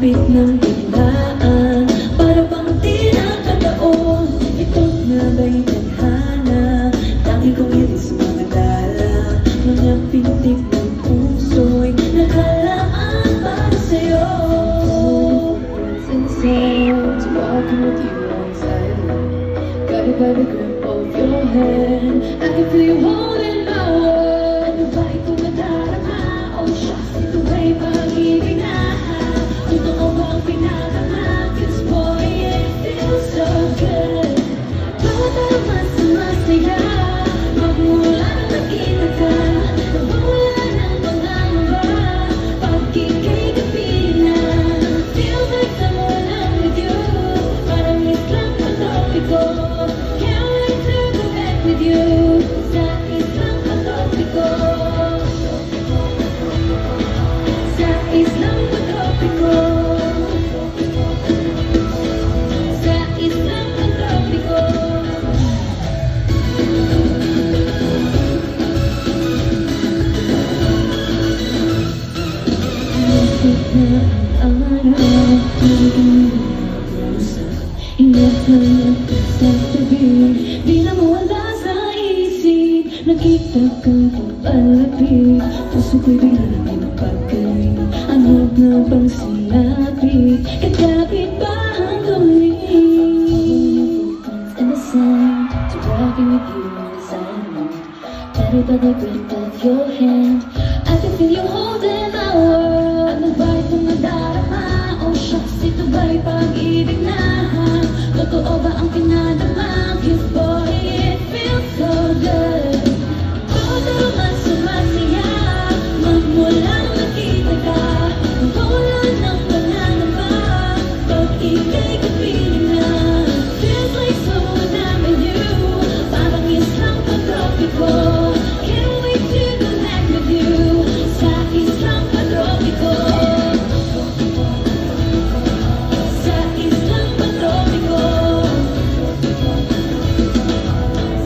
Kapit ng biglaan, para bang di nakataon. Ito na ba'y tadhana? Lagi kong iris mga dala, mga pintig ng puso'y nakalaan para sa'yo. It's insane to walking with you alongside me. Got a grip of your hand, I can feel you holding my world. Ano ba itong nadarama? Oh shucks, ito ba'y pag-ibig na? Totoo bang pinadama? 'Cause boy, it feels so good. Bawat araw mas masaya, magmula nang nakita ka, nawawala ng pangangamba, pag ika'y kapiling na. Feels like someone I'm with you, parang islang patropiko. Can't wait to go back with you, sa islang patropiko. Sa islang patropiko. Sa islang patropiko. Malamig na ang araw, naging mag-usap. Ingat na sa tabi, di na mawala sa isip. Nakita kang papalapit, puso ko'y biglang pinapagaling. Ano na bang sinabi? Kakapit ba ang tuloy? And the sun to walking with you on the sidewalk. Better by the grip of your hand, I can feel you holding my world. Ano ba itong nadarama? Oh shucks, ito ba'y pag-ibig na? Totoo ba ang pinadama? 'Cause boy, it feels so good. Bawat araw mas sumasaya, magmula nang nakita ka, nawawala ng pangangamba, pag ika'y kapiling na. Feels like someone I'm with you, parang islang patropiko. Can't wait to connect with you, sa islang patropiko. Sa islang patropiko.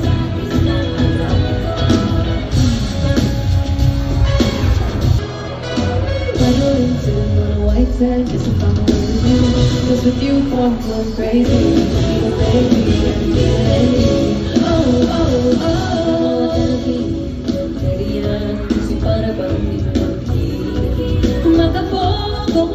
Sa islang patropiko. Paddle into on a white sand, just to find away with you. 'Cause with you, I'm going crazy. Feel a baby, feel a lady. Oh, oh, oh. Dirty yan, kasi para bang di mo mag-ibig. Kumakabog, kung